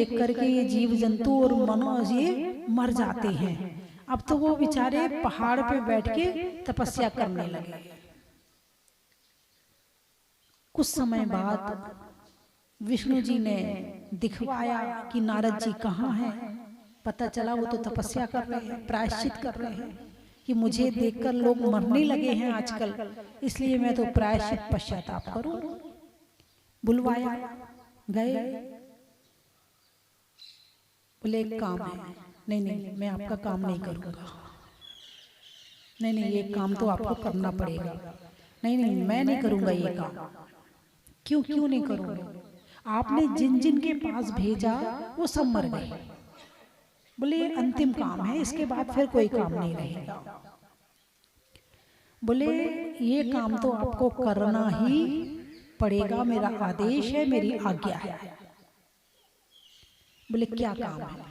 देख करके ये जीव जंतु और मनुष्य ये मर जाते हैं। अब तो वो बेचारे पहाड़ पे बैठ के तपस्या करने लगे। कुछ समय बाद विष्णु जी ने दिखवाया कि नारद जी कहाँ हैं। पता चला वो तो तपस्या कर रहे हैं, प्रायश्चित कर रहे हैं कि मुझे देखकर लोग मरने लगे हैं आजकल, इसलिए मैं तो प्रायश्चित पश्चाताप करूं। बुलवाया, गए, बोले एक काम है। नहीं नहीं, मैं आपका काम नहीं करूंगा। नहीं नहीं, ये काम तो आपको करना पड़ेगा। नहीं नहीं, मैं नहीं करूंगा ये काम। क्यों क्यों नहीं करूंगा? आपने जिन जिन के पास भेजा वो सब मर गए। बोले अंतिम काम है, इसके बाद फिर कोई काम नहीं रहेगा। बोले ये काम तो आपको करना ही पड़ेगा, मेरा आदेश है, मेरी आज्ञा है। बोले क्या काम है?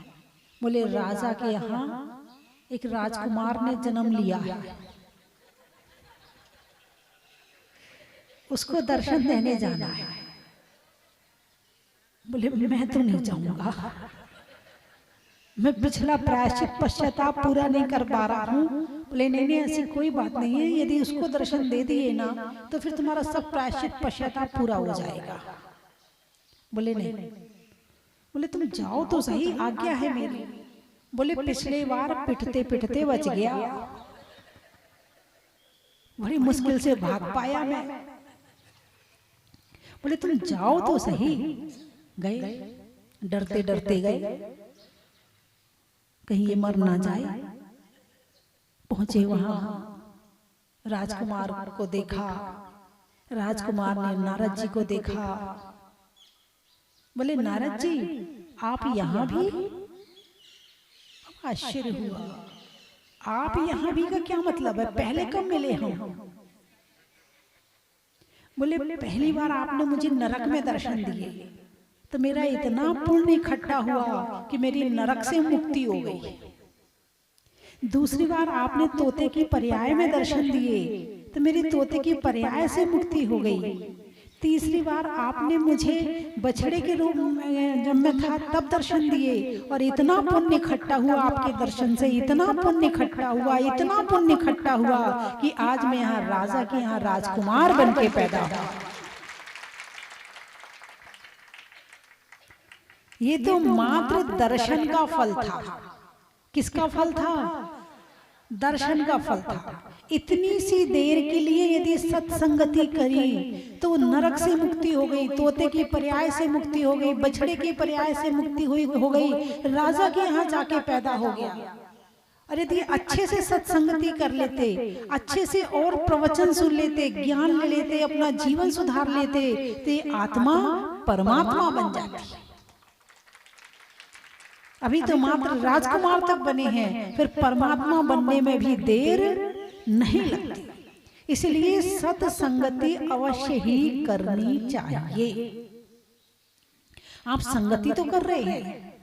बोले राजा के यहाँ एक राजकुमार ने जन्म लिया है, उसको दर्शन देने जाना है। बोले मैं तो नहीं जाऊंगा, मैं पिछला प्रायश्चित पश्चाताप पूरा नहीं कर पा रहा हूँ। बोले नहीं नहीं, ऐसी कोई बात नहीं है, यदि उसको दर्शन दे दिए ना तो फिर तुम्हारा सब प्रायश्चित पश्चाताप पूरा हो जाएगा। बोले नहीं। बोले तुम जाओ तो सही, आज्ञा है मेरी। बोले पिछले बार पिटते पिटते बच गया, बड़ी मुश्किल से भाग पाया मैं। बोले तुम जाओ तो सही। गए, डरते डरते गए, कहीं ये मर ना जाए। पहुंचे वहां, राजकुमार को देखा, राजकुमार ने नारद जी को देखा। बोले नारद जी आप यहां भी? आश्चर्य हुआ, आप यहां भी का क्या मतलब है? पहले कब मिले हम? बोले पहली बार आपने मुझे नरक में दर्शन दिए तो मेरा इतना पुण्य इकट्ठा हुआ कि मेरी नरक से मुक्ति हो गई। दूसरी बार आपने तोते की पर्याय में दर्शन दिए तो मेरी तोते की पर्याय से मुक्ति हो गई। तीसरी बार आपने मुझे बछड़े के रूप में जब मैं था तब दर्शन दिए और इतना पुण्य इकट्ठा हुआ आपके दर्शन से, इतना पुण्य इकट्ठा हुआ, इतना पुण्य इकट्ठा हुआ कि आज मैं यहाँ राजा के यहाँ राजकुमार बन के पैदा हुआ। ये तो मात्र दर्शन का फल था। किसका फल था? दर्शन का फल था। इतनी सी देर के लिए यदि सत्संगति करी तो नरक से मुक्ति हो गई, तोते की पर्याय से मुक्ति हो गई, बछड़े की पर्याय से मुक्ति हो गई, राजा के यहाँ जाके पैदा हो गया। अरे यदि अच्छे से सत्संगति कर लेते, अच्छे से और प्रवचन सुन लेते, ज्ञान ले लेते, अपना जीवन सुधार लेते तो आत्मा परमात्मा बन जाती। अभी तो मात्र राजकुमार तक बने हैं, फिर परमात्मा बनने में भी देर नहीं लगती। इसलिए सत्संगति अवश्य ही करनी चाहिए। आप संगति तो कर रहे हैं,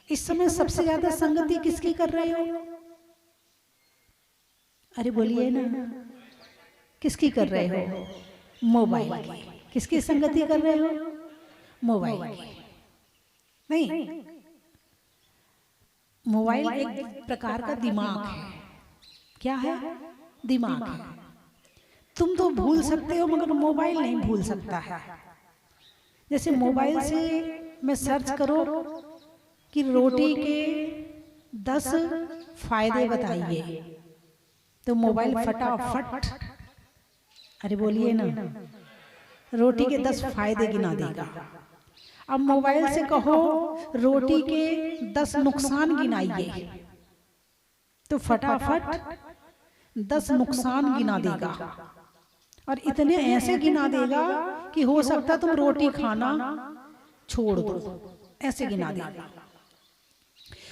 इस समय सबसे ज्यादा संगति किसकी कर रहे हो? अरे बोलिए ना, किसकी कर रहे हो? मोबाइल की। किसकी संगति कर रहे हो? मोबाइल की। नहीं, मोबाइल एक प्रकार का दिमाग है। क्या है? दिमाग है। तुम तो भूल सकते हो मगर मोबाइल नहीं भूल सकता है। जैसे मोबाइल से मैं सर्च करो कि रोटी के 10 फायदे बताइए तो मोबाइल फटाफट, अरे बोलिए ना, रोटी के 10 फायदे गिना देगा। अब मोबाइल से कहो रोटी के 10 नुकसान गिनाइए तो फटाफट 10 नुकसान गिना देगा और इतने ऐसे गिना देगा कि हो सकता तुम रोटी खाना छोड़ दो, ऐसे गिना देगा।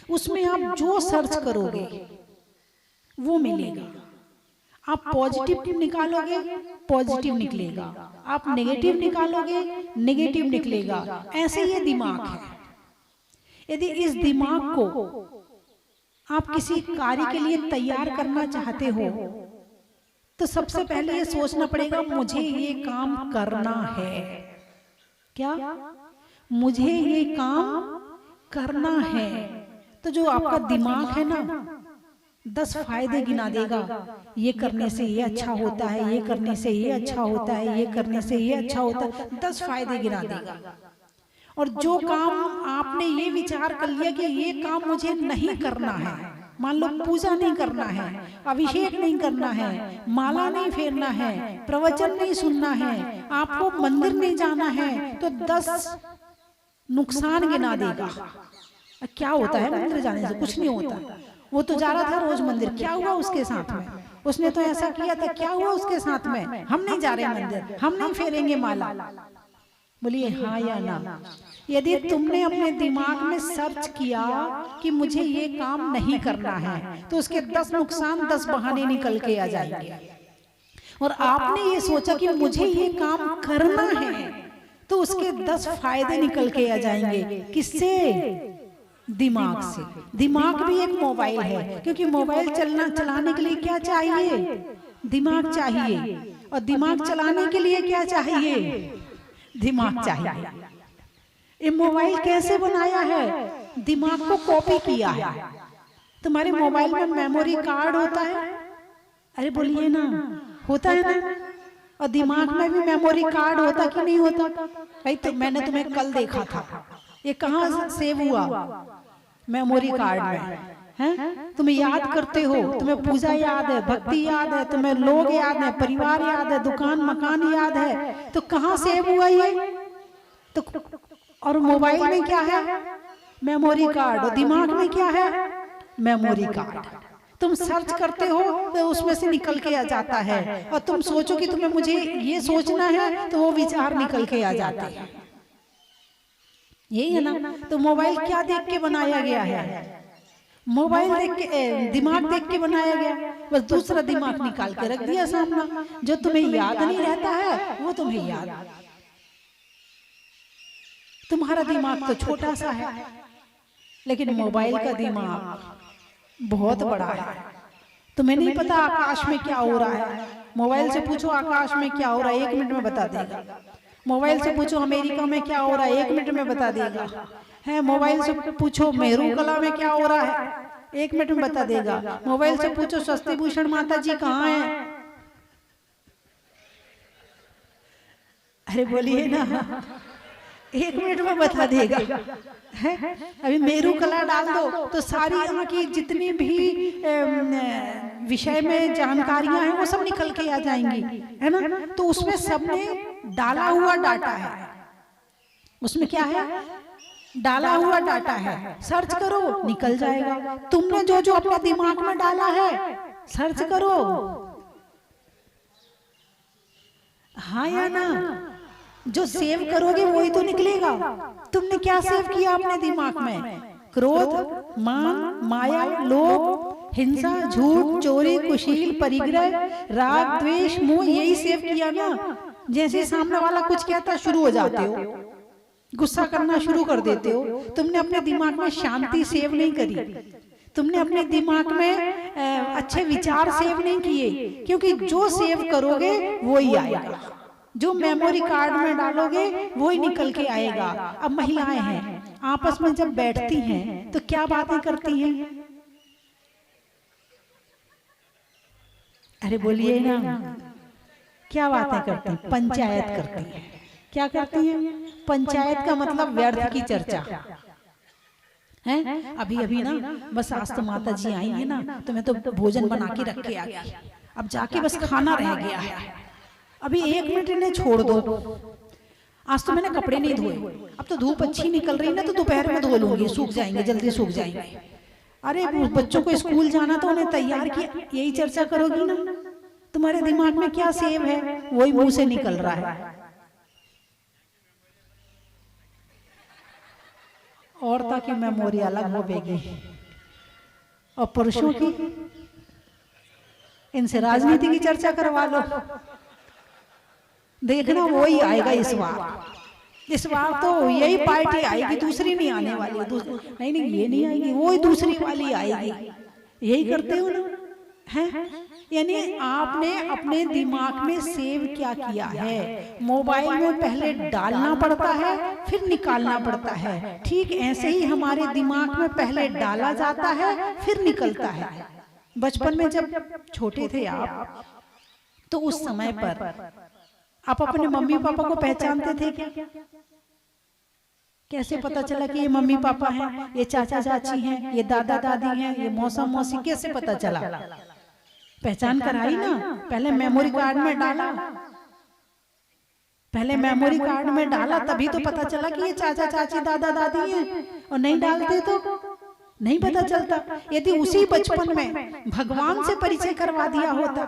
उसमें आप जो सर्च करोगे वो मिलेगा। आप पॉजिटिव निकालोगे, पॉजिटिव निकलेगा, आप नेगेटिव निकालोगे, नेगेटिव निकलेगा। ऐसे ये दिमाग है। यदि इस दिमाग को आप किसी कार्य के लिए तैयार करना चाहते हो तो सबसे पहले ये सोचना पड़ेगा मुझे ये काम करना है। क्या? मुझे ये काम करना है तो जो आपका दिमाग है ना 10 फायदे गिना देगा। ये करने से ये अच्छा होता है, ये करने से ये अच्छा होता है, ये करने से ये अच्छा होता है, 10 फायदे गिना देगा। और जो काम आपने ये विचार कर लिया कि ये काम मुझे नहीं करना है, मान लो पूजा नहीं करना है, अभिषेक नहीं करना है, माला नहीं फेरना है, प्रवचन नहीं सुनना है, आपको मंदिर नहीं जाना है, तो 10 नुकसान गिना देगा। क्या होता है मंदिर जाने से? कुछ नहीं होता। वो तो जा रहा था रोज मंदिर, क्या हुआ उसके साथ में? उसने तो ऐसा किया था, क्या हुआ उसके साथ में? हम नहीं जा रहे मंदिर, हम नहीं फेरेंगे माला। बोलिए हाँ या ना। यदि तुमने अपने दिमाग में सर्च किया कि मुझे ये काम नहीं करना है, तो उसके 10 नुकसान 10 बहाने निकल के आ जाएंगे। और आपने ये सोचा कि मुझे ये काम करना है, तो उसके 10 फायदे निकल के आ जाएंगे। किससे? दिमाग से। दिमाग भी एक मोबाइल है, क्योंकि मोबाइल चलाने के लिए क्या चाहिए? दिमाग चाहिए। और दिमाग चलाने के लिए क्या चाहिए? दिमाग चाहिए। ये मोबाइल कैसे बनाया है? दिमाग को कॉपी किया है। तुम्हारे मोबाइल में मेमोरी कार्ड होता है, अरे बोलिए ना, होता है ना? और दिमाग में भी मेमोरी कार्ड होता कि नहीं होता? भाई तो मैंने तुम्हें कल देखा था, ये कहाँ सेव हुआ? मेमोरी कार्ड में हैं? तुम्हें याद करते हो, तुम्हें पूजा याद है, भक्ति याद है, तुम्हें लोग याद है, परिवार याद है, दुकान मकान याद है, तो कहाँ सेव हुआ ये? तो और मोबाइल में क्या है? Memory card. और दिमाग में क्या है? Memory card. तुम सर्च करते हो तो उसमें से निकल के आ जाता है, और तुम सोचो कि तुम्हें मुझे ये सोचना है, तो वो विचार निकल के आ जाते हैं। यही है ना? तो मोबाइल क्या देख के बनाया गया है? मोबाइल देख के, दिमाग देख के बनाया गया। बस दूसरा दिमाग निकाल के रख दिया सामना। जो तुम्हें याद नहीं रहता है वो तुम्हें याद। तुम्हारा दिमाग तो छोटा सा है, लेकिन मोबाइल का दिमाग बहुत बड़ा है। तुम्हें नहीं पता आकाश में क्या हो रहा है, मोबाइल से पूछो आकाश में क्या हो रहा है, 1 मिनट में बता देगा। मोबाइल से पूछो अमेरिका में क्या हो रहा है, 1 मिनट में बता देगा। है मोबाइल से पूछो मेहरू कला में क्या हो रहा है, 1 मिनट में बता देगा। मोबाइल से पूछो स्वस्ति भूषण माता जी कहाँ हैं, अरे बोलिए ना, 1 मिनट में बता देगा। है अभी मेरू कला डाल दो तो सारी यहाँ की जितनी भी विषय में जानकारियां हैं वो सब निकल के आ जाएंगी, है ना? तो उसमें सबने डाला हुआ डाटा है। उसमें क्या है? डाला हुआ डाटा है। सर्च करो निकल जाएगा। तुमने जो जो अपने दिमाग में डाला है सर्च करो, हाँ या ना? जो सेव करोगे वही तो निकलेगा। तुमने क्या सेव किया अपने दिमाग में? क्रोध, मान, माया, लोभ, हिंसा, झूठ, चोरी, कुशील, परिग्रह, राग, द्वेष, मोह, यही सेव किया ना। जैसे सामने वाला कुछ कहता शुरू हो जाते हो, गुस्सा करना शुरू कर देते हो। तुमने अपने दिमाग में शांति सेव नहीं करी, तुमने अपने दिमाग में अच्छे विचार सेव नहीं किए, क्योंकि जो सेव करोगे वही आएगा। जो मेमोरी कार्ड में डालोगे वही निकल के आएगा। अब महिलाएं हैं, आपस में जब बैठती हैं तो क्या बातें करती हैं? अरे बोलिए ना, क्या बातें करती हैं? पंचायत करती हैं। क्या करती हैं? पंचायत का मतलब व्यर्थ की चर्चा है। अभी अभी ना बस आज तो माता जी आई है ना, तो मैं तो भोजन बना के रख के आ गई, अब जाके बस खाना रह गया है, अभी 1 मिनट इन्हें छोड़ दो। आज तो मैंने कपड़े नहीं धोए, अब तो धूप अच्छी निकल रही ना, तो दोपहर में धो लूंगी, सूख जाएंगे, जल्दी सूख जाएंगे। अरे बच्चों को स्कूल जाना तो उन्हें तैयार किया, यही चर्चा करोगी ना? तुम्हारे दिमाग में क्या सेव है वही मुंह से निकल रहा है। औरता की मेमोरी अलग होगी और पुरुषों की, इनसे राजनीति की चर्चा करवा लो, देखना वही आएगा। इस बार तो यही पार्टी आएगी, दूसरी नहीं आने वाली। नहीं ये नहीं आएगी, वही दूसरी वाली आएगी। यही करते हो ना, हैं? यानी आपने अपने दिमाग में सेव क्या किया है। मोबाइल में पहले डालना पड़ता है फिर निकालना पड़ता है, ठीक ऐसे ही हमारे दिमाग में पहले डाला जाता है फिर निकलता है। बचपन में जब छोटे थे आप, तो उस समय पर आप अपने मम्मी पापा को पहचानते थे क्या? कैसे पता चला कि ये मम्मी पापा हैं, ये चाचा चाची हैं, ये दादा दादी हैं, ये मौसा मौसी, कैसे पता चला? पहचान कराई ना, पहले मेमोरी कार्ड में डाला, पहले मेमोरी कार्ड में डाला, तभी तो पता चला कि ये चाचा चाची दादा दादी हैं। और नहीं डालते तो नहीं पता चलता। यदि उसी बचपन में भगवान से परिचय करवा दिया होता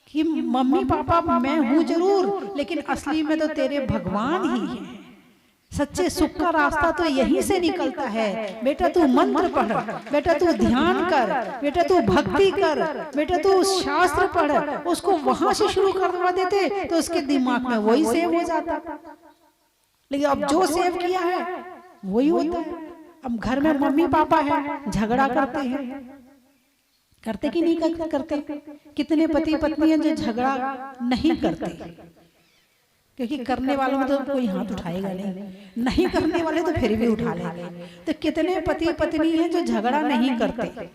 कि मम्मी पापा मैं हूं जरूर, लेकिन असली में तो तेरे भगवान ही हैं, सच्चे सुख का रास्ता तो यहीं से निकलता है। बेटा तू मंत्र पढ़, बेटा तू ध्यान कर, बेटा तू भक्ति कर, बेटा तू शास्त्र पढ़, उसको वहां से शुरू करवा देते तो उसके दिमाग में वही सेव हो जाता। लेकिन अब जो सेव किया है वही होता है। अब घर में मम्मी पापा है, झगड़ा करते हैं, करते कि नहीं करते? कितने पति पत्नी हैं जो झगड़ा नहीं करते? क्योंकि करने वालों में तो कोई हाथ उठाएगा नहीं करने वाले तो फिर भी उठा लेंगे। तो कितने पति पत्नी हैं जो झगड़ा नहीं करते?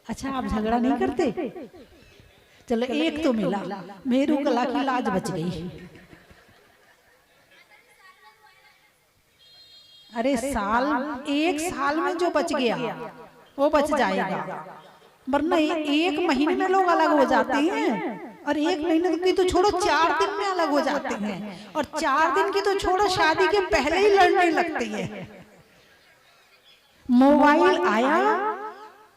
अच्छा, आप झगड़ा नहीं करते? चलो एक तो मिला, मेरू कला की लाज बच गई। अरे एक साल में जो बच गया वो बच जाएगा, वरना एक महीने में लोग अलग हो जाते हैं, और एक महीने की तो छोड़ो 4 दिन में अलग हो जाते हैं, और 4 दिन की तो छोड़ो शादी के पहले ही लड़ने लगते हैं। मोबाइल आया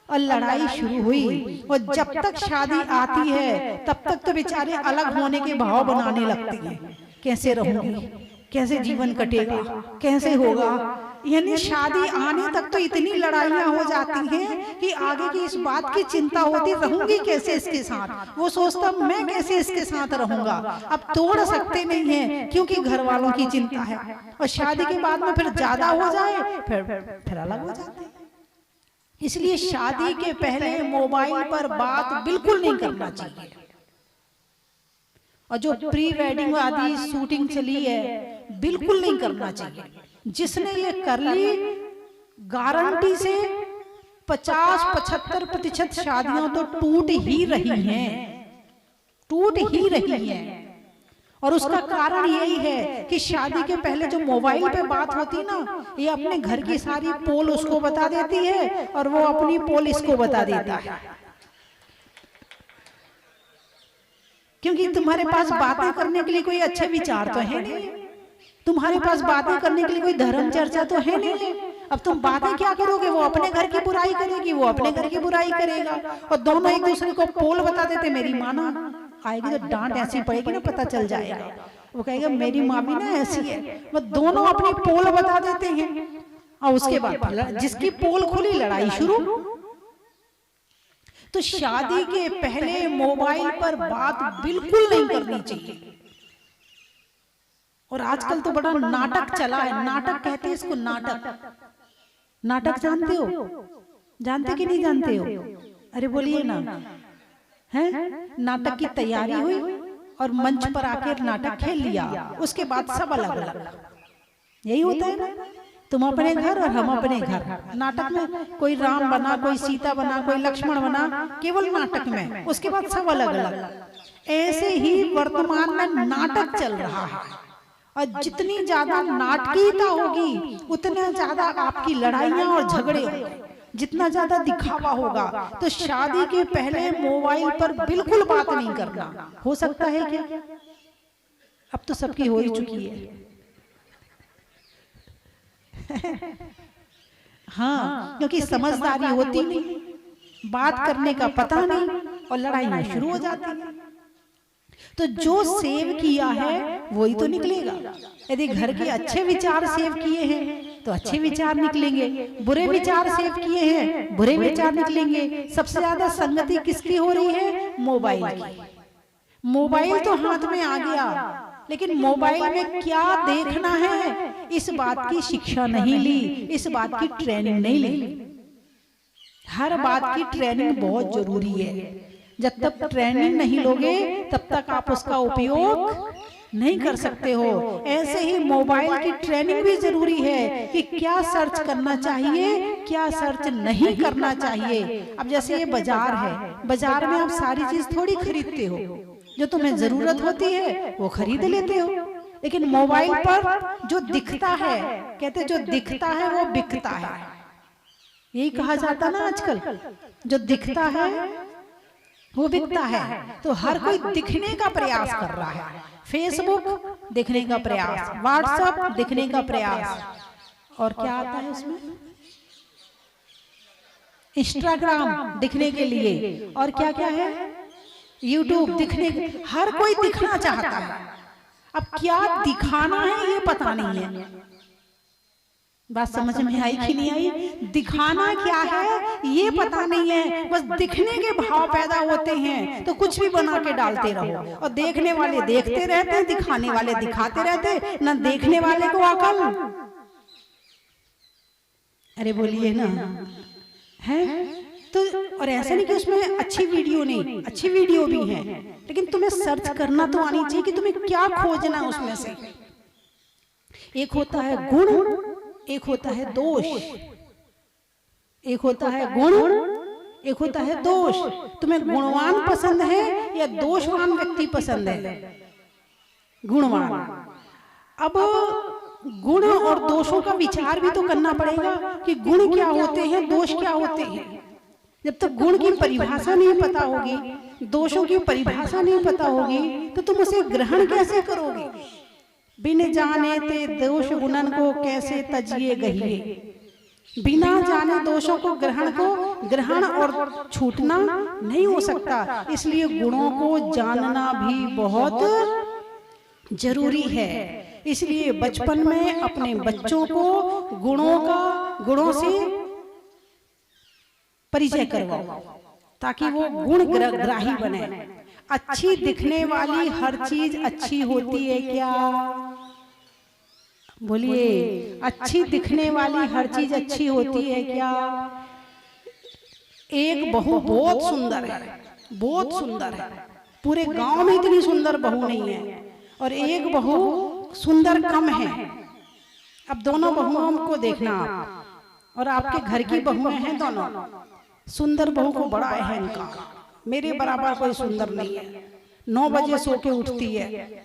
और लड़ाई शुरू हुई, और जब तक शादी आती है तब तक तो बेचारे अलग होने के भाव बनाने लगते हैं। कैसे रहूंगी, कैसे जीवन कटेगा, कैसे होगा। यानी शादी आने तक तो इतनी लड़ाइयां हो जाती हैं कि आगे की इस बात की चिंता होती, रहूंगी कैसे इसके साथ। वो सोचता मैं कैसे इसके साथ रहूंगा। अब तोड़ सकते नहीं है क्योंकि घर वालों की चिंता है, और शादी के बाद में फिर ज्यादा हो जाए फिर अलग हो जाते हैं। इसलिए शादी के पहले मोबाइल पर बात बिल्कुल नहीं करना चाहिए। और जो प्री वेडिंग आदि शूटिंग चली है बिल्कुल नहीं करना चाहिए। जिसने ये कर ली, गारंटी से 50-75% शादियां तो टूट ही रही हैं, टूट ही रही हैं। और उसका कारण यही है कि शादी के पहले जो मोबाइल पे बात होती ना, ये अपने घर की सारी पोल उसको बता देती है और वो अपनी पोल इसको बता देता है। क्योंकि तुम्हारे पास बातें करने के लिए कोई अच्छे विचार तो है नहीं, तुम्हारे पास बातें करने के लिए कोई धर्म चर्चा तो है नहीं। अब तुम बातें क्या करोगे? वो अपने घर की बुराई करेगी, वो अपने घर की बुराई करेगा, और दोनों एक दूसरे को पोल बता देते। मेरी माँ ना आएगी तो डांट ऐसी पड़ेगी ना, पता चल जाएगा। वो कहेगा मेरी माँ भी ना ऐसी है। वो दोनों अपनी पोल बता देते हैं, और उसके बाद जिसकी पोल खुली लड़ाई शुरू। तो शादी के पहले मोबाइल पर बात बिल्कुल नहीं करनी चाहिए। और आजकल तो बड़ा नाटक चला है, नाटक कहते हैं इसको, नाटक। नाटक जानते हो? जानते कि नहीं जानते हो? अरे बोलिए ना। है नाटक की तैयारी हुई और मंच पर आकर नाटक खेल लिया, उसके बाद सब अलग अलग। यही होता है ना, तुम अपने घर और हम अपने घर। नाटक में कोई राम बना, कोई सीता बना, कोई लक्ष्मण बना, केवल नाटक में, उसके बाद सब अलग अलग। ऐसे ही वर्तमान में नाटक चल रहा है, और जितनी ज्यादा नाटकीयता होगी उतना ज्यादा आपकी लड़ाइयां और झगड़े होंगे, जितना ज्यादा दिखावा होगा। तो शादी के पहले मोबाइल पर बिल्कुल बात नहीं करना। हो सकता है क्या? अब तो सबकी हो ही चुकी है। हाँ, क्योंकि समझदारी होती नहीं, बात करने का पता नहीं, और लड़ाइयां शुरू हो जाती है। तो जो सेव किया है वही तो निकलेगा। यदि घर के अच्छे विचार सेव किए हैं तो अच्छे विचार निकलेंगे, बुरे विचार सेव किए हैं बुरे विचार निकलेंगे। सबसे ज्यादा संगति किसकी हो रही है? मोबाइल की। मोबाइल तो हाथ में आ गया, लेकिन मोबाइल में क्या देखना है इस बात की शिक्षा नहीं ली, इस बात की ट्रेनिंग नहीं ली। हर बात की ट्रेनिंग बहुत जरूरी है। जब तक ट्रेनिंग नहीं लोगे तब तक आप उसका उपयोग नहीं कर सकते हो। ऐसे ही मोबाइल की ट्रेनिंग भी जरूरी है कि क्या सर्च करना चाहिए, क्या सर्च नहीं करना चाहिए। अब जैसे ये बाजार है, बाजार में आप सारी चीज थोड़ी खरीदते हो, जो तुम्हें जरूरत होती है वो खरीद लेते हो। लेकिन मोबाइल पर जो दिखता है, कहते जो दिखता है वो बिकता है, यही कहा जाता ना आजकल, जो दिखता है वो बिकता है। तो हर कोई दिखने का प्रयास कर रहा है। फेसबुक दिखने का प्रयास, व्हाट्सएप दिखने का प्रयास, और क्या आता है उसमें, इंस्टाग्राम दिखने के लिए, और क्या क्या है, यूट्यूब दिखने, हर कोई दिखना चाहता है। अब क्या दिखाना है ये पता नहीं है। बात समझ में आई कि नहीं आई? दिखाना क्या है ये पता नहीं है, बस दिखने के भाव पैदा होते हैं तो कुछ भी बना के डालते रहो, और देखने वाले देखते रहते हैं, दिखाने वाले दिखाते रहते, ना देखने वाले को अकल। अरे बोलिए ना, है तो। और ऐसा नहीं कि उसमें अच्छी वीडियो नहीं, अच्छी वीडियो भी है, लेकिन तुम्हें सर्च करना तो आनी चाहिए कि तुम्हें क्या खोजना है उसमें से। एक होता है गुण, एक होता है दोष, एक होता है गुण, एक होता है दोष। तुम्हें गुणवान पसंद है या दोषवान व्यक्ति पसंद है? गुणवान। अब गुण और दोषों का विचार भी तो करना पड़ेगा कि गुण क्या होते हैं, दोष क्या होते हैं। जब तक गुण की परिभाषा नहीं पता होगी, दोषों की परिभाषा नहीं पता होगी, तो तुम उसे ग्रहण कैसे करोगे? बिन जाने ते दोष गुणन को कैसे तजिए गहिए। बिना जाने दोषों को ग्रहण और छूटना नहीं हो सकता। इसलिए गुणों को जानना भी बहुत जरूरी है। इसलिए बचपन में अपने बच्चों को गुणों से परिचय करवाओ, ताकि वो गुण ग्राही बने। अच्छी दिखने वाली हर चीज अच्छी होती है क्या? बोलिए, अच्छी दिखने वाली हर चीज अच्छी होती है क्या? एक बहू बहुत सुंदर है, बहुत सुंदर है, पूरे गांव में इतनी सुंदर बहू नहीं है, और एक बहू सुंदर कम है। अब दोनों बहुओं को देखना आप, और आपके घर की बहुएं हैं दोनों, सुंदर बहू को बड़ा अहंकार, मेरे बराबर कोई सुंदर नहीं है। 9 बजे सो के उठती है,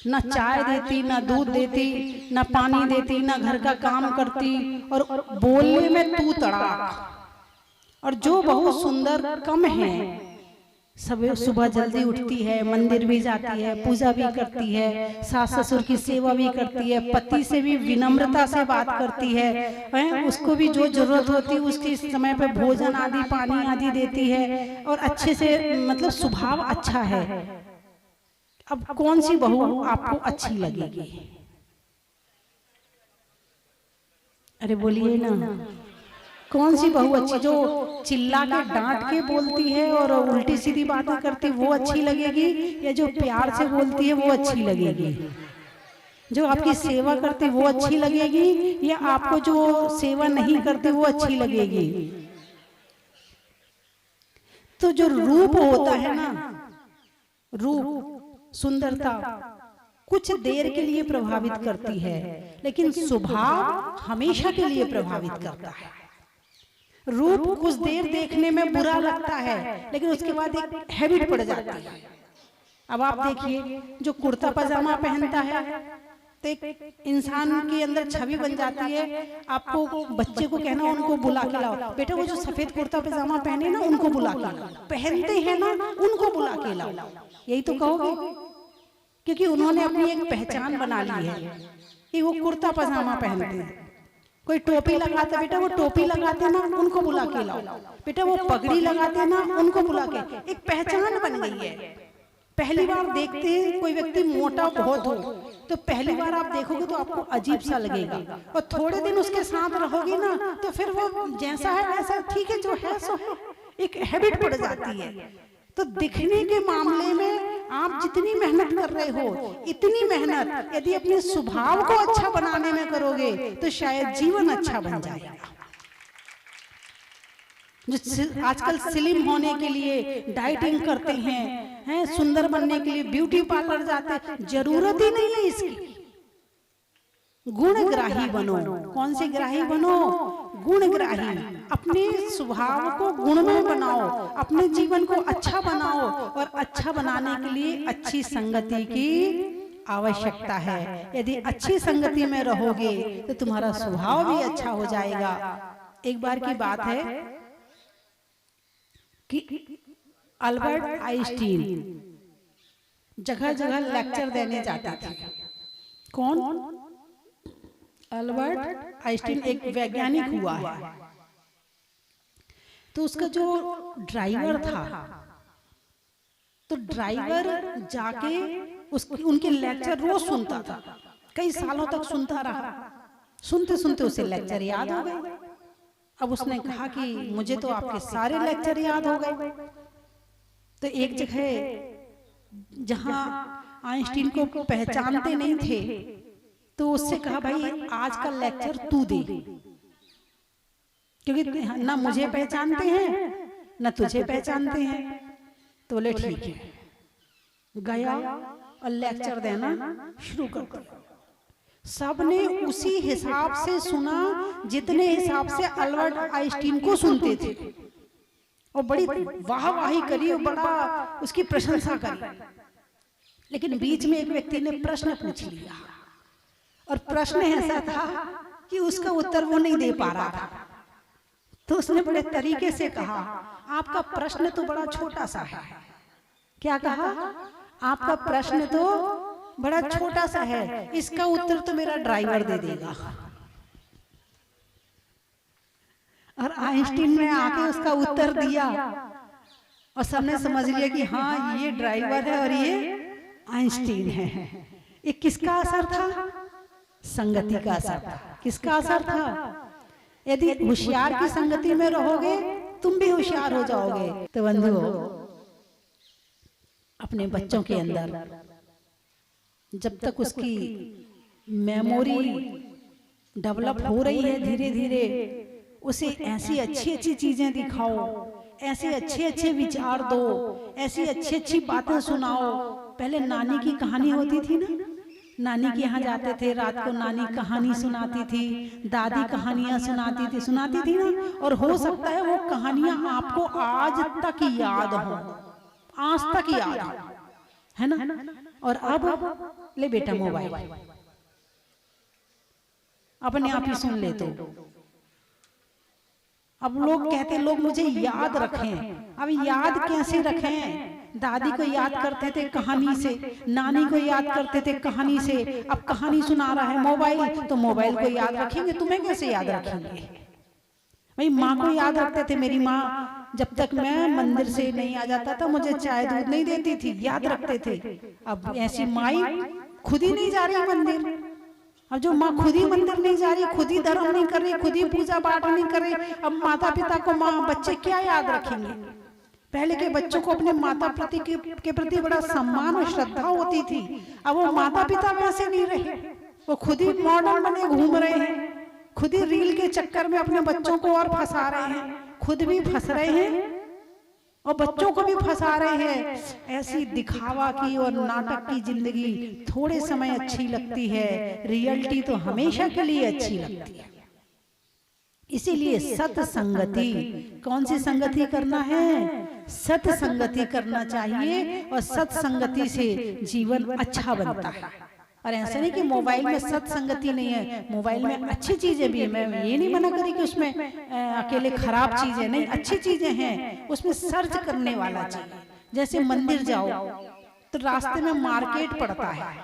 न चाय देती, न दूध देती, न पानी देती, न घर का काम करती, और बोलने में तू तड़ाक। और जो बहुत सुंदर कम है, सब सुबह जल्दी उठती है, मंदिर भी जाती है, पूजा भी करती है, सास ससुर की सेवा भी करती है, पति से भी विनम्रता से बात करती है, उसको भी जो जरूरत होती है उसके समय पे भोजन आदि पानी आदि देती है, और अच्छे से, मतलब स्वभाव अच्छा है। अब कौन सी बहू आपको अच्छी लगेगी? अरे बोलिए ना, कौन सी बहू अच्छी? जो चिल्ला के डांट के बोलती है और उल्टी सीधी बातें करती वो अच्छी लगेगी, या जो प्यार से बोलती है वो अच्छी लगेगी? जो आपकी सेवा करती वो अच्छी लगेगी, या आपको जो सेवा नहीं करती वो अच्छी लगेगी? तो जो रूप होता है ना, रूप, सुंदरता कुछ देर के लिए प्रभावित करती है, लेकिन स्वभाव हमेशा के लिए प्रभावित करता है। रूप कुछ देर देखने में बुरा लगता है, लेकिन उसके बाद एक हैबिट पड़ जाती है। अब आप देखिए, जो कुर्ता पजामा पहनता है तो एक इंसान के अंदर छवि बन जाती है। आपको बच्चे को कहना उनको बुला के लाओ, बेटा वो जो सफेद कुर्ता पजामा पहने ना उनको बुला के लाओ, पहनते हैं ना उनको बुला के लाओ, यही तो कहोगे, क्योंकि उन्होंने अपनी एक पहचान बना ली है कि वो कुर्ता पजामा पहनते हैं। कोई टोपी लगाते, बेटा वो टोपी लगाते ना उनको बुला के लाओ, बेटा वो पगड़ी लगाते ना उनको बुला के, एक पहचान बन गई है। पहली बार देखते हैं कोई व्यक्ति मोटा बहुत हो तो पहली बार आप देखोगे तो आपको अजीब सा लगेगा, और थोड़े दिन उसके साथ रहोगे ना तो फिर वो जैसा है वैसा ठीक है, जो है सो है, एक हैबिट पड़ जाती है। तो दिखने के मामले में आप जितनी मेहनत कर रहे हो, इतनी मेहनत यदि अपने स्वभाव को अच्छा बनाने में करोगे तो शायद जीवन अच्छा बन जाएगा। जो आजकल स्लिम होने के लिए डाइटिंग करते हैं, सुंदर बनने के लिए ब्यूटी पार्लर जाते हैं, जरूरत ही नहीं है इसकी। गुणग्राही बनो। कौन सी ग्राही बनो? गुणग्राही। अपने स्वभाव को गुणमय बनाओ, अपने जीवन को अच्छा बनाओ, और अच्छा बनाने के लिए अच्छी संगति की आवश्यकता है। यदि अच्छी संगति में रहोगे तो तुम्हारा स्वभाव भी अच्छा हो जाएगा। एक बार की बात है कि अल्बर्ट आइंस्टीन जगह जगह लेक्चर देने जाते थे। कौन? अल्बर्ट आइंस्टीन एक वैज्ञानिक हुआ है। तो उसका जो ड्राइवर था, तो ड्राइवर जाके उनके लेक्चर रोज सुनता था, कई सालों तक सुनता रहा। सुनते सुनते उसे लेक्चर याद हो गए। अब उसने कहा कि मुझे तो आपके सारे लेक्चर याद हो गए। तो एक जगह जहां आइंस्टीन को पहचानते नहीं थे, तो उससे कहा भाई आज का लेक्चर तू दे, क्योंकि ना मुझे पहचानते हैं ना तुझे पहचानते हैं। तो बोले ठीक है। गया और लेक्चर देना शुरू कर दिया। सबने उसी हिसाब से सुना जितने हिसाब से अल्बर्ट आइंस्टीन को सुनते थे, और बड़ी वाहवाही करी और बड़ा उसकी प्रशंसा करी। लेकिन बीच में एक व्यक्ति ने प्रश्न पूछ लिया, और प्रश्न ऐसा था कि उसका उत्तर वो नहीं दे पा रहा था। तो उसने बड़े तरीके से कहा, आपका प्रश्न तो बड़ा छोटा सा है। क्या कहा? आपका प्रश्न तो बड़ा छोटा सा है, इसका उत्तर तो मेरा ड्राइवर दे देगा। और आइंस्टीन ने आके उसका उत्तर दिया, और सबने समझ लिया कि हाँ ये ड्राइवर है और ये आइंस्टीन है। ये किसका असर था? संगति का असर था। किसका असर था? यदि होशियार की संगति में रहोगे तुम भी होशियार हो जाओगे। तो बंधुओं, अपने बच्चों के अंदर जब तक उसकी मेमोरी डेवलप हो रही है, धीरे धीरे उसे ऐसी अच्छी अच्छी चीजें दिखाओ, ऐसे अच्छे अच्छे विचार दो, ऐसी अच्छी अच्छी बातें सुनाओ। पहले नानी की कहानी होती थी ना, नानी के यहाँ जाते थे, रात को नानी कहानी सुनाती थी, दादी कहानियां सुनाती थी ना। और हो सकता है वो कहानियां आपको आज तक याद हो, आज तक याद हो, है ना। और अब ले बेटा मोबाइल, अपने आप ही सुन ले। तो अब लोग कहते, लोग मुझे याद रखें। अब याद कैसे रखें? दादी को याद करते थे कहानी से, नानी को याद करते थे कहानी से, अब कहानी सुना रहा है मोबाइल, तो मोबाइल को याद रखेंगे? तुम्हें कैसे याद रखेंगे? भाई माँ को याद रखते थे। मेरी माँ जब तक मैं मंदिर से नहीं आ जाता था मुझे चाय दूध नहीं देती थी, याद रखते थे। अब ऐसी माई खुद ही नहीं जा रही मंदिर। अब जो माँ खुद ही मंदिर नहीं जा रही, खुद ही धर्म नहीं कर रही, खुद ही पूजा पाठ नहीं कर रही, अब माता पिता को माँ बच्चे क्या याद रखेंगे? पहले के बच्चों को अपने माता पिता के प्रति बड़ा सम्मान और श्रद्धा होती थी। अब वो माता पिता वैसे नहीं रहे, वो खुद ही मॉडर्न बने घूम रहे हैं, खुद ही रील के चक्कर में अपने बच्चों को और फंसा रहे हैं, खुद भी फंस रहे हैं और बच्चों को भी फंसा रहे हैं। ऐसी दिखावा की और नाटक की जिंदगी थोड़े समय अच्छी लगती है, रियलिटी तो हमेशा के लिए अच्छी लगती है। इसीलिए सत्संगति, कौन सी संगति करना है? सत्संगति करना चाहिए, और सत्संगति से जीवन अच्छा बनता है। और ऐसा नहीं कि मोबाइल में सत्संगति नहीं है, मोबाइल में अच्छी चीजें भी है। मैं ये नहीं मना करी कि उसमें अकेले खराब चीजें नहीं, अच्छी चीजें हैं, उसमें सर्च करने वाला चाहिए। जैसे मंदिर जाओ तो रास्ते में मार्केट पड़ता है,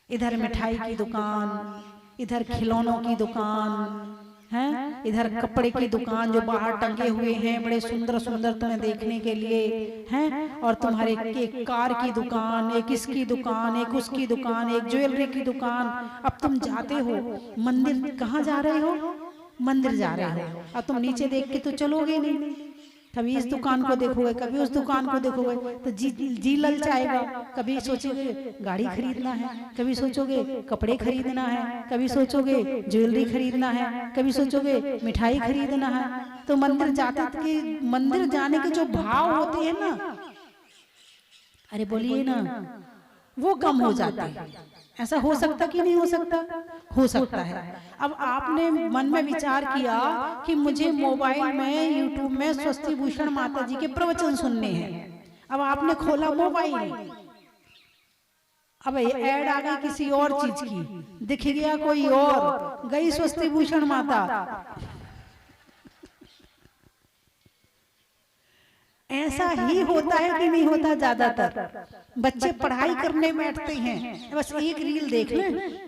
इधर मिठाई की दुकान, इधर खिलौनों की दुकान है, इधर कपड़े की दुकान जो बाहर टंगे हुए हैं बड़े सुंदर सुंदर तुम्हें देखने के लिए हैं, और तुम्हारे एक कार की दुकान, एक इसकी दुकान, एक उसकी दुकान, एक ज्वेलरी की दुकान। अब तुम जाते हो मंदिर, कहाँ जा रहे हो? मंदिर जा रहे हो। अब तुम नीचे देख के तो चलोगे नहीं, कभी इस दुकान को देखोगे, कभी उस दुकान को देखोगे तो जी ललचाएगा। कभी सोचोगे गाड़ी खरीदना है, कभी सोचोगे कपड़े खरीदना है, कभी सोचोगे ज्वेलरी खरीदना है, कभी सोचोगे मिठाई खरीदना है। तो मंदिर जाने के जो भाव होते हैं ना, अरे बोलिए ना, वो कम हो जाते हैं। ऐसा हो सकता कि नहीं हो सकता? हो सकता है। अब आपने मन में विचार किया कि मुझे मोबाइल में यूट्यूब में स्वस्ति भूषण माता जी के प्रवचन सुनने हैं। अब आपने खोला मोबाइल, अब ऐड आ गई किसी और चीज की, दिख गया कोई और, गई स्वस्ति भूषण माता। ऐसा ही होता है कि नहीं होता? ज्यादातर बच्चे पढ़ाई करने बैठते हैं, बस एक रील देख लें,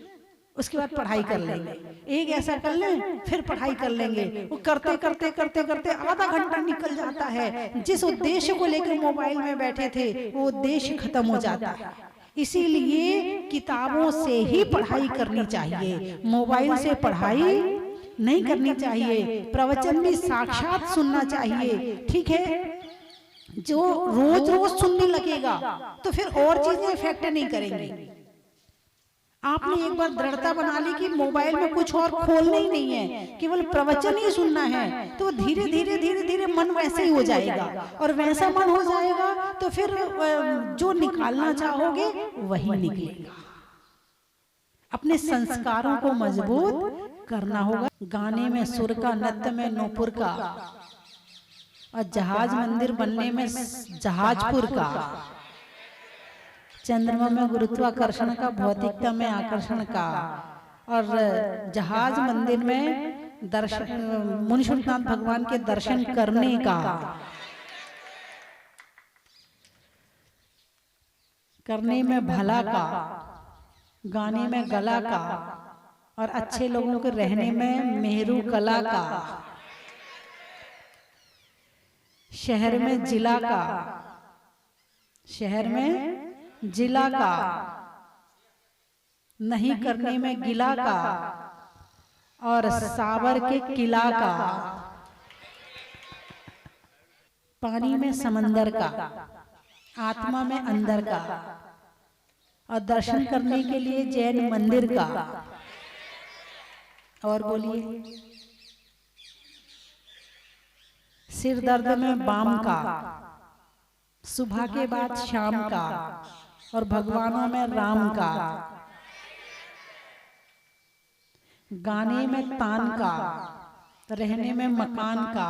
उसके बाद पढ़ाई कर लेंगे, एक ऐसा कर लें, फिर पढ़ाई कर लेंगे। वो करते करते करते करते आधा घंटा निकल जाता है। जिस उद्देश्य को लेकर मोबाइल में बैठे थे वो उद्देश्य खत्म हो जाता है। इसीलिए किताबों से ही पढ़ाई करनी चाहिए, मोबाइल से पढ़ाई नहीं करनी चाहिए। प्रवचन भी साक्षात सुनना चाहिए, ठीक है। जो रोज रोज सुनने लगेगा तो फिर और चीजें इफेक्ट नहीं करेंगी। आपने एक बार दृढ़ता बना ली कि मोबाइल में कुछ और खोलना ही नहीं है, केवल प्रवचन ही सुनना है, तो धीरे धीरे धीरे धीरे मन वैसे ही हो जाएगा। और वैसा मन हो जाएगा तो फिर जो निकालना चाहोगे वही निकलेगा। अपने संस्कारों को मजबूत करना होगा। गाने में सुर का, नृत्य में नूपुर का, और जहाज मंदिर बनने में जहाजपुर का, चंद्रमा में गुरुत्वाकर्षण का, भौतिकता में आकर्षण का, और जहाज मंदिर में दर्शन, मुनिनाथ भगवान के दर्शन करने का, करने में भला का, गाने में गला का, और अच्छे लोगों के रहने में मेहरू कला का, शहर में जिला का, शहर में जिला का, नहीं करने में गिला का, और सावर के किला का, पानी में समंदर का, आत्मा में अंदर का, और दर्शन करने के लिए जैन मंदिर का। और बोलिए, सिर दर्द में बाम का, सुबह के बाद शाम का, और भगवानों में राम का, गाने में तान का, रहने में मकान का,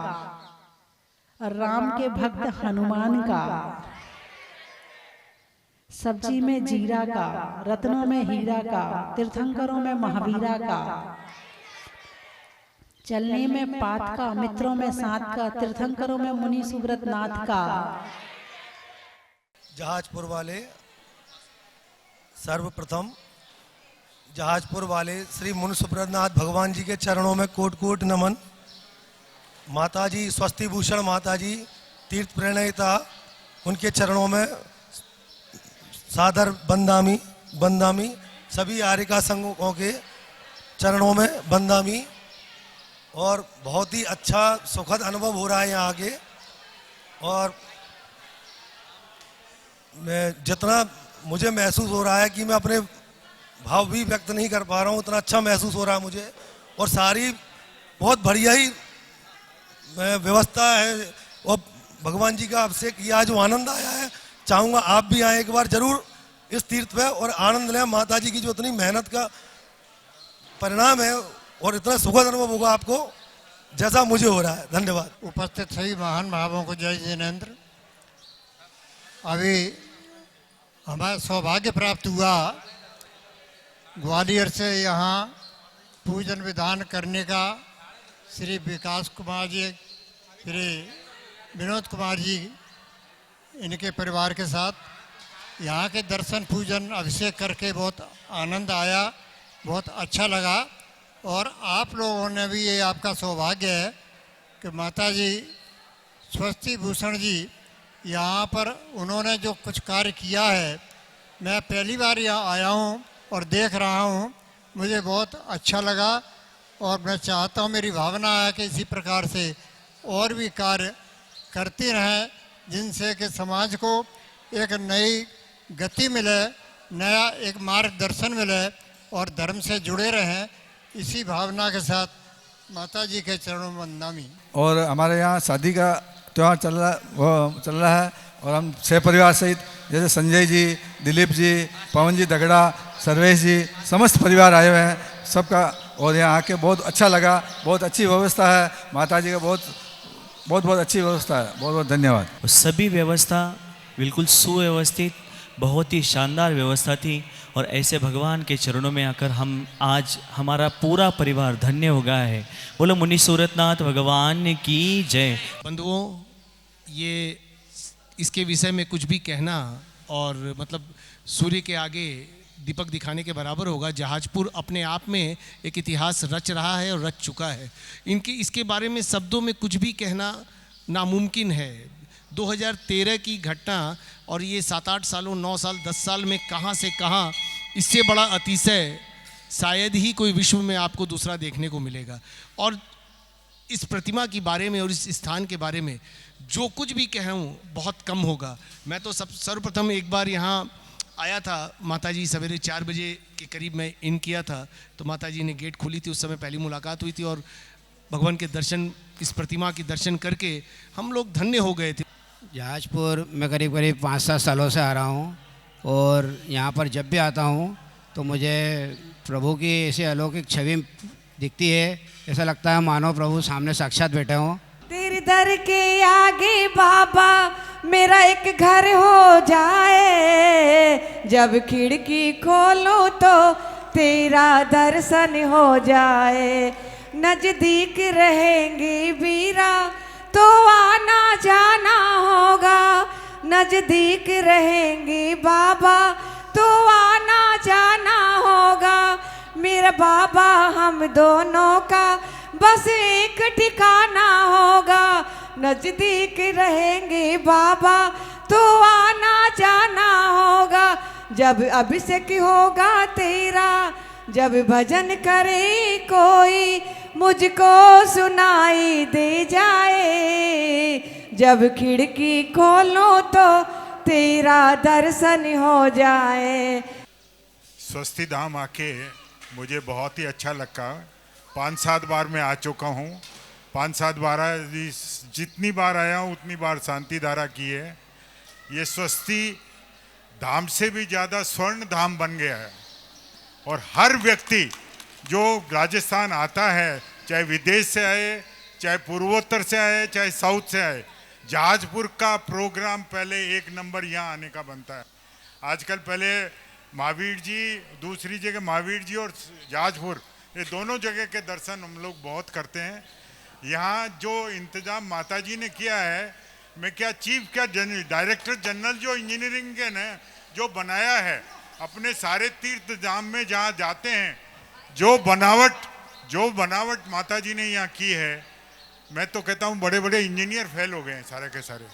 और राम के भक्त हनुमान का, सब्जी में जीरा का, रत्नों में हीरा का, तीर्थंकरों में महावीरा का, चलने में पात का, मित्रों में साथ का, तीर्थंकरों में मुनि सुब्रत नाथ का। जहाजपुर वाले, सर्वप्रथम जहाजपुर वाले श्री मुनि सुब्रत नाथ भगवान जी के चरणों में कोट कोट नमन। माता जी स्वस्ति भूषण माता जी तीर्थ प्रणेता, उनके चरणों में सादर बंदामी बंदामी। सभी आर्यिका संघों के चरणों में बंदामी। और बहुत ही अच्छा सुखद अनुभव हो रहा है यहाँ आके। और मैं जितना मुझे महसूस हो रहा है कि मैं अपने भाव भी व्यक्त नहीं कर पा रहा हूँ, उतना अच्छा महसूस हो रहा है मुझे। और सारी बहुत बढ़िया ही व्यवस्था है और भगवान जी का आपसे किया जो आनंद आया है। चाहूँगा आप भी आए एक बार जरूर इस तीर्थ पे और आनंद लें। माता जी की जो इतनी मेहनत का परिणाम है और इतना सुखद अनुभव होगा आपको जैसा मुझे हो रहा है। धन्यवाद। उपस्थित सभी महान भावों को जय जिनेंद्र। अभी हमारा सौभाग्य प्राप्त हुआ ग्वालियर से यहाँ पूजन विधान करने का। श्री विकास कुमार जी, श्री विनोद कुमार जी, इनके परिवार के साथ यहाँ के दर्शन पूजन अभिषेक करके बहुत आनंद आया, बहुत अच्छा लगा। और आप लोगों ने भी, ये आपका सौभाग्य है कि माता जी स्वस्ति भूषण जी यहाँ पर उन्होंने जो कुछ कार्य किया है, मैं पहली बार यहाँ आया हूँ और देख रहा हूँ, मुझे बहुत अच्छा लगा। और मैं चाहता हूँ, मेरी भावना है कि इसी प्रकार से और भी कार्य करती रहें, जिनसे कि समाज को एक नई गति मिले, नया एक मार्गदर्शन मिले और धर्म से जुड़े रहें। इसी भावना के साथ माता जी के चरणों में वंदनामी। और हमारे यहाँ शादी का त्यौहार चल रहा है और हम 6 परिवार सहित, जैसे संजय जी, दिलीप जी, पवन जी दगड़ा, सर्वेश जी, समस्त परिवार आए हुए हैं सबका। और यहाँ आके बहुत अच्छा लगा, बहुत अच्छी व्यवस्था है, माता जी का बहुत अच्छी व्यवस्था है। बहुत बहुत धन्यवाद। सभी व्यवस्था बिल्कुल सुव्यवस्थित, बहुत ही शानदार व्यवस्था थी। और ऐसे भगवान के चरणों में आकर हम आज हमारा पूरा परिवार धन्य हो गया है। बोलो मुनि सूरतनाथ भगवान की जय। बंधुओं, ये इसके विषय में कुछ भी कहना और मतलब सूर्य के आगे दीपक दिखाने के बराबर होगा। जहाजपुर अपने आप में एक इतिहास रच रहा है और रच चुका है। इसके बारे में शब्दों में कुछ भी कहना नामुमकिन है। 2013 की घटना और ये 7-8 सालों, 9 साल, 10 साल में कहाँ से कहाँ, इससे बड़ा अतिशय शायद ही कोई विश्व में आपको दूसरा देखने को मिलेगा। और इस प्रतिमा के बारे में और इस स्थान के बारे में जो कुछ भी कहूँ बहुत कम होगा। मैं तो सर्वप्रथम एक बार यहाँ आया था, माताजी सवेरे 4 बजे के करीब मैं इन किया था, तो माताजी ने गेट खोली थी, उस समय पहली मुलाकात हुई थी और भगवान के दर्शन, इस प्रतिमा के दर्शन करके हम लोग धन्य हो गए थे। जहाजपुर में करीब 5-7 सालों से आ रहा हूँ और यहाँ पर जब भी आता हूँ तो मुझे प्रभु की ऐसी अलौकिक छवि दिखती है। ऐसा लगता है मानो प्रभु सामने साक्षात बैठे हों। तेरे दर के आगे बाबा मेरा एक घर हो जाए, जब खिड़की खोलो तो तेरा दर्शन हो जाए। नजदीक रहेंगे बीरा तो आना जाना होगा, नजदीक रहेंगे बाबा तो आना जाना होगा। मेरा बाबा हम दोनों का बस एक ठिकाना होगा, नजदीक रहेंगे बाबा तो आना जाना होगा। जब अभिषेक होगा तेरा, जब भजन करे कोई, मुझको सुनाई दे जाए। जब खिड़की खोलो तो तेरा दर्शन हो जाए। स्वस्ति धाम आके मुझे बहुत ही अच्छा लगा। 5-7 बार मैं आ चुका हूँ। 5-7 बार जितनी बार आया हूँ उतनी बार शांति धारा की है। ये स्वस्ति धाम से भी ज़्यादा स्वर्ण धाम बन गया है और हर व्यक्ति जो राजस्थान आता है, चाहे विदेश से आए, चाहे पूर्वोत्तर से आए, चाहे साउथ से आए, जहाजपुर का प्रोग्राम पहले 1 नंबर यहाँ आने का बनता है। आजकल पहले महावीर जी, दूसरी जगह महावीर जी और जहाजपुर, ये दोनों जगह के दर्शन हम लोग बहुत करते हैं। यहाँ जो इंतजाम माता जी ने किया है, मैं क्या डायरेक्टर जनरल जो इंजीनियरिंग के ने जो बनाया है, अपने सारे तीर्थ धाम में जहाँ जाते हैं, जो बनावट माता जी ने यहाँ की है, मैं तो कहता हूँ बड़े बड़े इंजीनियर फेल हो गए हैं सारे के सारे।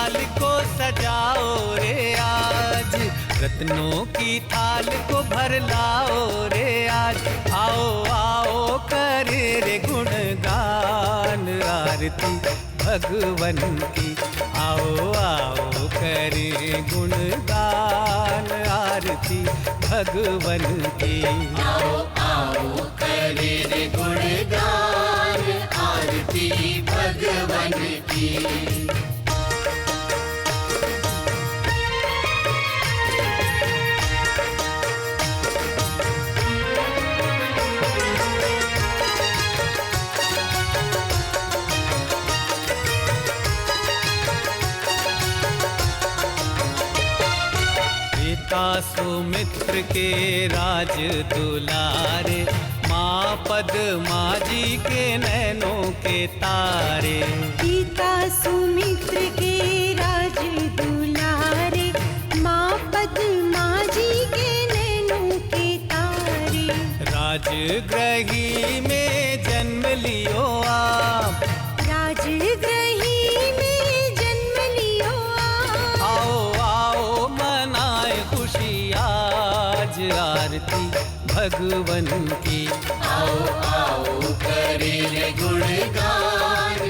थाल को सजाओ रे आज, रत्नों की थाल को भर लाओ रे आज। आओ आओ करे रे गुणगान आरती भगवन की, आओ आओ करे गुणगान आरती भगवन की। आओ आओ करे रे गुणगान आरती भगवन की। पिता सुमित्र के राज दुलारे, माँ पद्मा जी के नैनों के तारे। पिता सुमित्र के राज दुलारे, माँ पद्मा जी के नैनों के तारे। राजगृही में जन्म लियो आप, राजगृही में जन्म लियो आप। आओ आओ मनाए खुशी आज आरती भगवन की। आओ आओ करे रे गुणगान